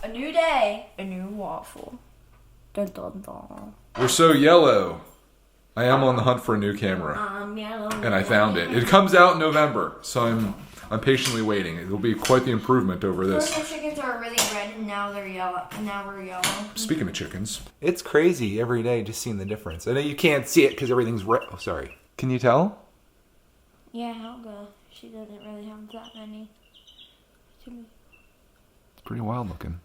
A new day, a new waffle. Dun, dun, dun. We're so yellow. I am on the hunt for a new camera. Yellow. And I found it. It comes out in November, so I'm patiently waiting. It'll be quite the improvement over this. First the chickens are really red and now they're yellow. And now we're yellow. Speaking of chickens. It's crazy every day just seeing the difference. I know you can't see it because everything's red. Oh, sorry. Can you tell? Yeah, Helga. She doesn't really have that many. It's pretty wild looking.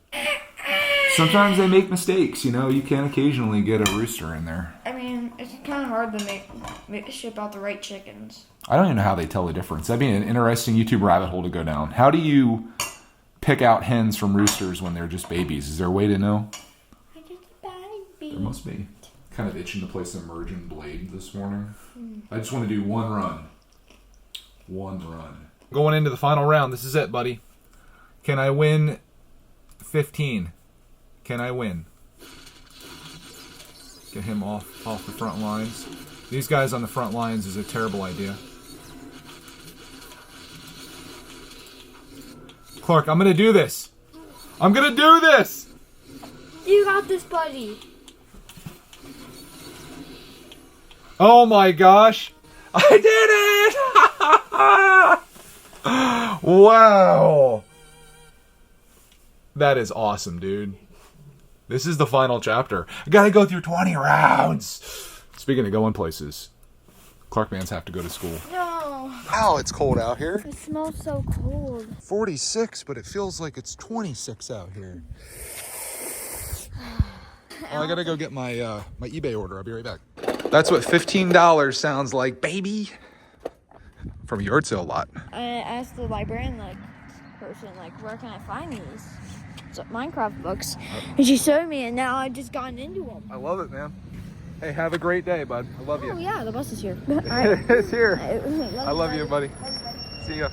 Sometimes they make mistakes, you know. You can occasionally get a rooster in there. I mean, it's kind of hard to ship out the right chickens. I don't even know how they tell the difference. That'd be an interesting YouTube rabbit hole to go down. How do you pick out hens from roosters when they're just babies? Is there a way to know? They're just babies. There must be. Kind of itching to play some Merging Blade this morning. I just want to do one run. One run. Going into the final round. This is it, buddy. Can I win 15? Can I win? Get him off the front lines. These guys on the front lines is a terrible idea. Clark, I'm gonna do this. I'm gonna do this! You got this, buddy. Oh my gosh! I did it! Wow! That is awesome, dude. This is the final chapter. I gotta go through 20 rounds! Speaking of going places, Clarkmans have to go to school. No. Ow, it's cold out here. It smells so cold. 46, but it feels like it's 26 out here. Oh, I gotta go get my my eBay order. I'll be right back. That's what $15 sounds like, baby. From a yard sale lot. I asked the librarian person, where can I find these Minecraft books? And she showed me, and now I've just gotten into them. I love it, man. Hey, have a great day, bud. I love you. Oh yeah, the bus is here. All right. It's here. I love you, buddy. See ya.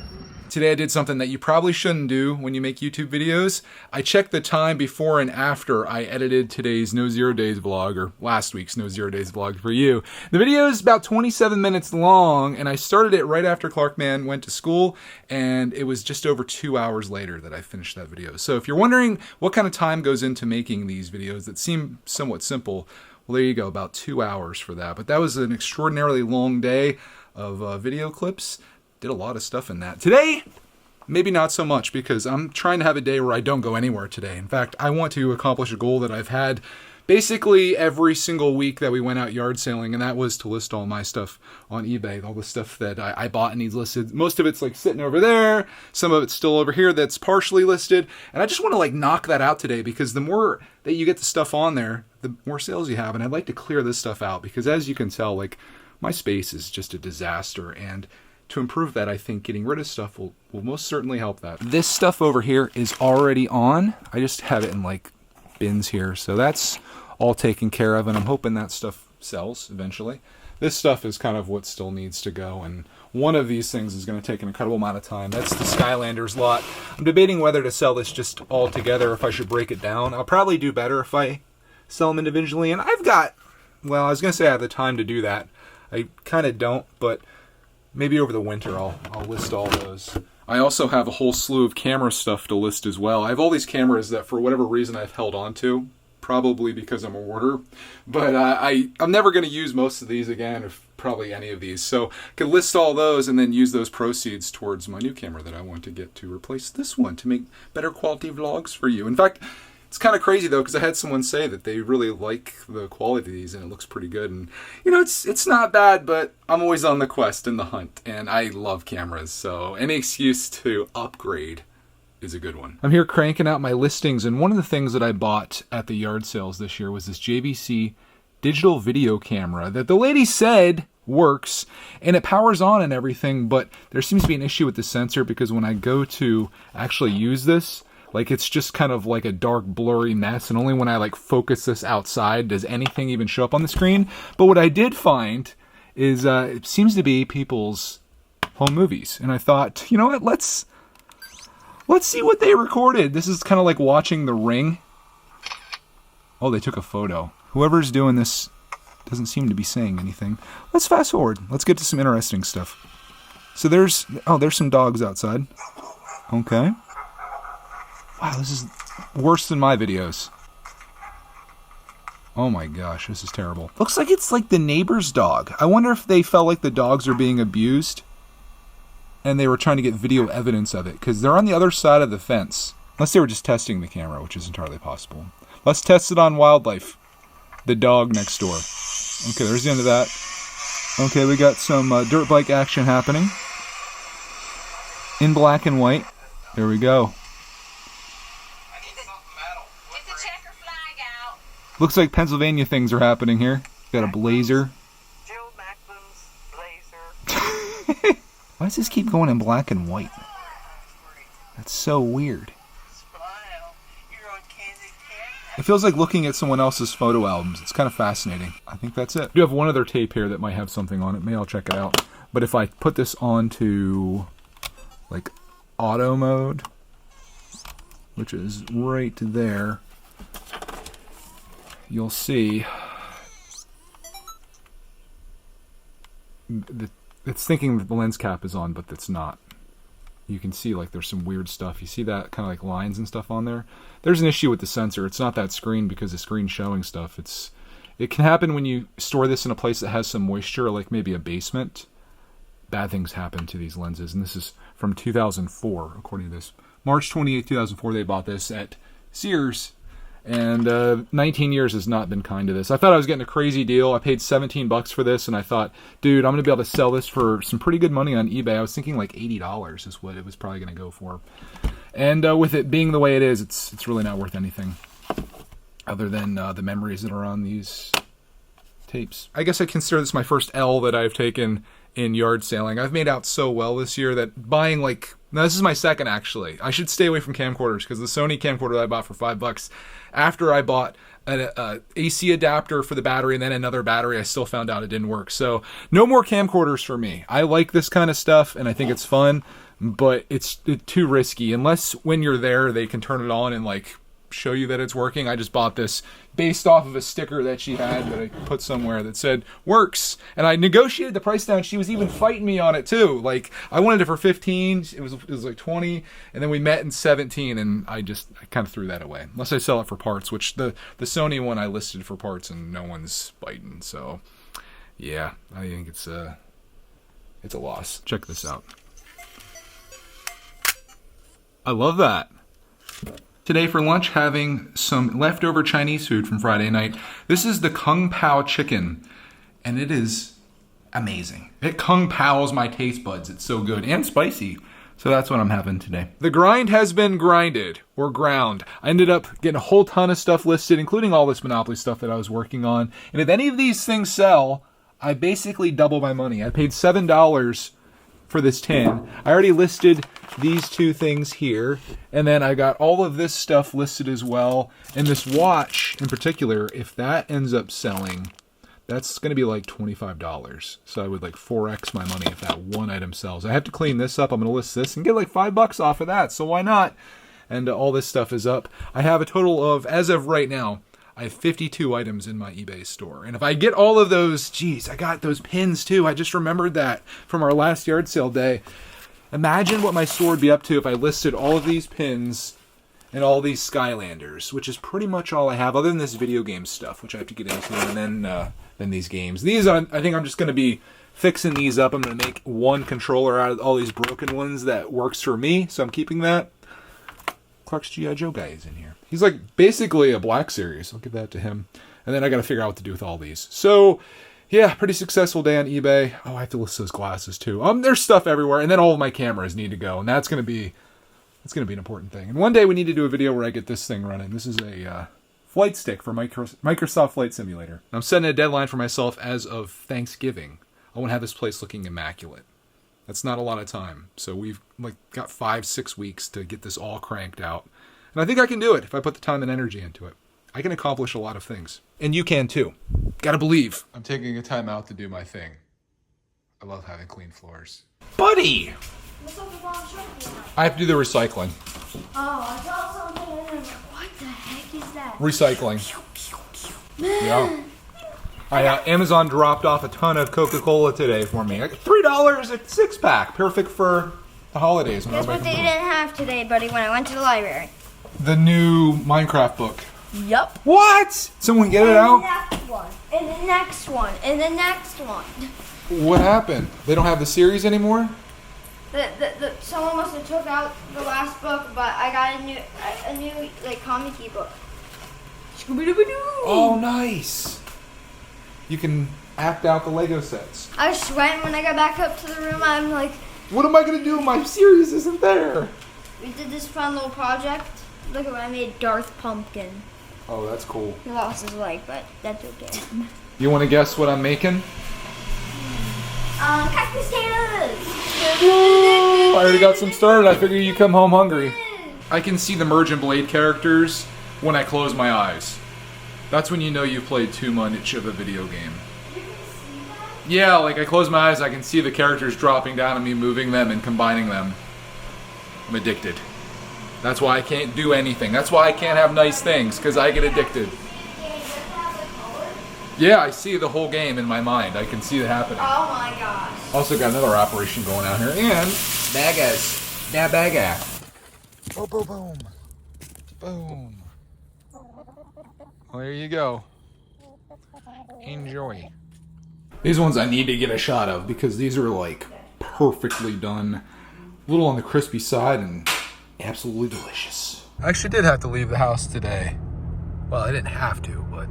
Today I did something that you probably shouldn't do when you make YouTube videos. I checked the time before and after I edited today's No Zero Days vlog, or last week's No Zero Days vlog for you. The video is about 27 minutes long, and I started it right after Clarkman went to school, and it was just over 2 hours later that I finished that video. So if you're wondering what kind of time goes into making these videos that seem somewhat simple, well, there you go, about 2 hours for that. But that was an extraordinarily long day of video clips. Did a lot of stuff in that. Today, maybe not so much, because I'm trying to have a day where I don't go anywhere today. In fact, I want to accomplish a goal that I've had basically every single week that we went out yard sailing, and that was to list all my stuff on eBay, all the stuff that I bought and needs listed. Most of it's sitting over there, some of it's still over here that's partially listed, and I just want to knock that out today, because the more that you get the stuff on there, the more sales you have, and I'd like to clear this stuff out, because as you can tell, my space is just a disaster, and to improve that, I think getting rid of stuff will most certainly help that. This stuff over here is already on. I just have it in bins here, so that's all taken care of, and I'm hoping that stuff sells eventually. This stuff is kind of what still needs to go, and one of these things is going to take an incredible amount of time. That's the Skylanders lot. I'm debating whether to sell this just all together, if I should break it down. I'll probably do better if I sell them individually, and I've got, well, I was going to say I have the time to do that. I kind of don't, but maybe over the winter I'll list all those. I also have a whole slew of camera stuff to list as well. I have all these cameras that for whatever reason I've held on to, probably because I'm a hoarder, but I'm never going to use most of these again, if probably any of these. So I could list all those and then use those proceeds towards my new camera that I want to get to replace this one to make better quality vlogs for you. In fact, it's kind of crazy though, because I had someone say that they really like the quality of these and it looks pretty good. And it's not bad, but I'm always on the quest and the hunt, and I love cameras, so any excuse to upgrade is a good one. I'm here cranking out my listings, and one of the things that I bought at the yard sales this year was this JVC digital video camera that the lady said works, and it powers on and everything, but there seems to be an issue with the sensor, because when I go to actually use this, it's just kind of a dark blurry mess, and only when I focus this outside does anything even show up on the screen. But what I did find is it seems to be people's home movies, and I thought, you know what, let's see what they recorded. This is kind of like watching The Ring. Oh, they took a photo. Whoever's doing this doesn't seem to be saying anything. Let's fast forward. Let's get to some interesting stuff. So there's some dogs outside. Okay. Wow, this is worse than my videos. Oh my gosh, this is terrible. Looks like it's like the neighbor's dog. I wonder if they felt like the dogs are being abused and they were trying to get video evidence of it, because they're on the other side of the fence. Unless they were just testing the camera, which is entirely possible. Let's test it on wildlife. The dog next door. Okay, there's the end of that. Okay, we got some dirt bike action happening. In black and white. There we go. Looks like Pennsylvania things are happening here. Got a blazer. Jill Macklin's blazer. Why does this keep going in black and white? That's so weird. Smile. You're on Candy Cat. It feels like looking at someone else's photo albums. It's kind of fascinating. I think that's it. I do have one other tape here that might have something on it. Maybe I'll check it out. But if I put this onto like auto mode, which is right there, you'll see it's thinking that the lens cap is on, but it's not. You can see like there's some weird stuff. You see that kind of like lines and stuff on there? There's an issue with the sensor. It's not that screen because the screen's showing stuff. It can happen when you store this in a place that has some moisture, like maybe a basement. Bad things happen to these lenses, and this is from 2004, according to this. March 28, 2004, they bought this at Sears. And 19 years has not been kind to this. I thought I was getting a crazy deal. I paid $17 for this, and I thought, dude, I'm going to be able to sell this for some pretty good money on eBay. I was thinking like $80 is what it was probably going to go for. And with it being the way it is, it's really not worth anything other than the memories that are on these tapes. I guess I consider this my first L that I've taken in yard sailing. I've made out so well this year that buying like... Now, this is my second, actually. I should stay away from camcorders because the Sony camcorder that I bought for $5, after I bought an AC adapter for the battery and then another battery, I still found out it didn't work. So no more camcorders for me. I like this kind of stuff and I think it's fun, but it's too risky. Unless when you're there, they can turn it on and like show you that it's working. I just bought this based off of a sticker that she had that I put somewhere that said works, and I negotiated the price down. She was even fighting me on it too. Like I wanted it for 15, it was like 20, and then we met in 17, and I kind of threw that away. Unless I sell it for parts, which the Sony one I listed for parts and no one's biting. So yeah, I think it's a loss. Check this out. I love that. Today for lunch, having some leftover Chinese food from Friday night. This is the Kung Pao chicken, and it is amazing. It Kung Pao's my taste buds. It's so good and spicy. So that's what I'm having today. The grind has been grinded, or ground. I ended up getting a whole ton of stuff listed, including all this Monopoly stuff that I was working on. And if any of these things sell, I basically double my money. I paid $7 for this tin. I already listed these two things here, and then I got all of this stuff listed as well. And this watch in particular, if that ends up selling, that's going to be like $25. So I would like 4x my money if that one item sells. I have to clean this up. I'm going to list this and get like $5 off of that. So why not? And all this stuff is up. I have a total of, as of right now, I have 52 items in my eBay store. And if I get all of those, geez, I got those pins too. I just remembered that from our last yard sale day. Imagine what my store would be up to if I listed all of these pins and all these Skylanders, which is pretty much all I have other than this video game stuff, which I have to get into, and then these games. These, I think I'm just going to be fixing these up. I'm going to make one controller out of all these broken ones that works for me, so I'm keeping that. Clark's G.I. Joe guy is in here. He's like basically a Black Series. I'll give that to him. And then I got to figure out what to do with all these. So, yeah, pretty successful day on eBay. Oh, I have to list those glasses too. There's stuff everywhere. And then all of my cameras need to go. And that's going to be an important thing. And one day we need to do a video where I get this thing running. This is a flight stick for Microsoft Flight Simulator. I'm setting a deadline for myself as of Thanksgiving. I want to have this place looking immaculate. That's not a lot of time. So we've got 5-6 weeks to get this all cranked out. And I think I can do it if I put the time and energy into it. I can accomplish a lot of things. And you can too. Gotta believe. I'm taking a time out to do my thing. I love having clean floors. Buddy! What's up with all the shopping? I have to do the recycling. Oh, I saw something and what the heck is that? Recycling. Yeah. Amazon dropped off a ton of Coca-Cola today for me. Like $3 a 6-pack. Perfect for the holidays. That's what they didn't have today, buddy, when I went to the library. the new Minecraft book. Yup. What? Someone get it out? Next one. And the next one. And the next one. What happened? They don't have the series anymore? Someone must have took out the last book, but I got a new like comic book. Scooby-Doo. Oh, nice. You can act out the Lego sets. I was sweating when I got back up to the room. I'm like, What am I going to do? My series isn't there. we did this fun little project. Look at what I made, Darth Pumpkin. Oh, that's cool. He lost his leg, but that's okay. You want to guess what I'm making? Cactus potatoes. I already got some started. I figure you come home hungry. I can see the Merge and Blade characters when I close my eyes. That's when you know you've played too much of a video game. Yeah, like I close my eyes, I can see the characters dropping down and me moving them and combining them. I'm addicted. That's why I can't do anything. That's why I can't have nice things, because I get addicted. Yeah, I see the whole game in my mind. I can see it happening. Oh my gosh. Also got another operation going out here. And bagas. Da baga. Boom, boom, boom. Boom. Well, there you go. Enjoy. These ones I need to get a shot of because these are like perfectly done. A little on the crispy side and absolutely delicious. I actually did have to leave the house today. Well, I didn't have to, but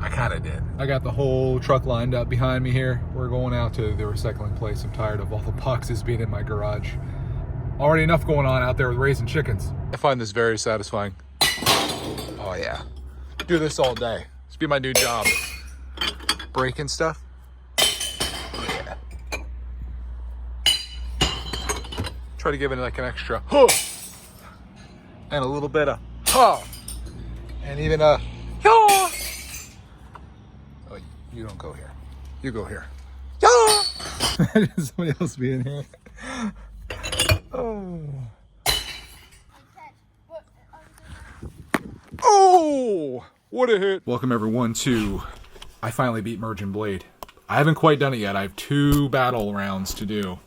I kind of did. I got the whole truck lined up behind me here. We're going out to the recycling place. I'm tired of all the boxes being in my garage. Already enough going on out there with raising chickens. I find this very satisfying. Oh yeah. Do this all day. This be my new job. Breaking stuff. Yeah. Try to give it like an extra huh, and a little bit of huh, and even a yaw. Oh, you don't go here. You go here. Yaw. Somebody else be in here. Oh. Oh, what a hit. Welcome everyone to I finally beat Merge and Blade. I haven't quite done it yet. I have 2 battle rounds to do.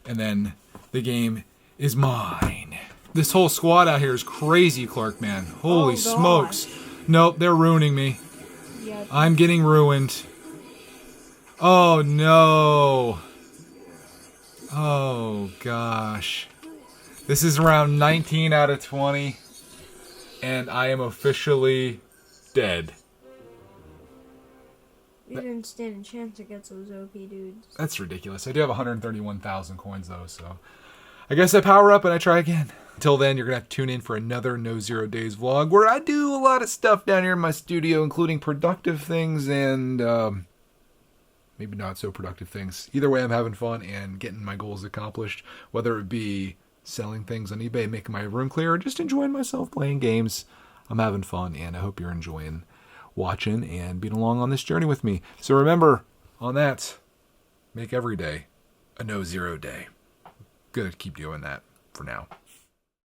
And then the game is mine. This whole squad out here is crazy, Clark, man. Holy smokes. Nope, they're ruining me. Yep. I'm getting ruined. Oh no. Oh gosh. This is round 19 out of 20. And I am officially dead. You didn't stand a chance against those OP dudes. That's ridiculous. I do have 131,000 coins though, so I guess I power up and I try again. Until then, you're going to have to tune in for another No Zero Days vlog where I do a lot of stuff down here in my studio, including productive things and maybe not so productive things. Either way, I'm having fun and getting my goals accomplished, whether it be selling things on eBay, making my room clear, or just enjoying myself playing games. I'm having fun, and I hope you're enjoying watching and being along on this journey with me. So remember, on that, make every day a No Zero day. Gonna keep doing that for now.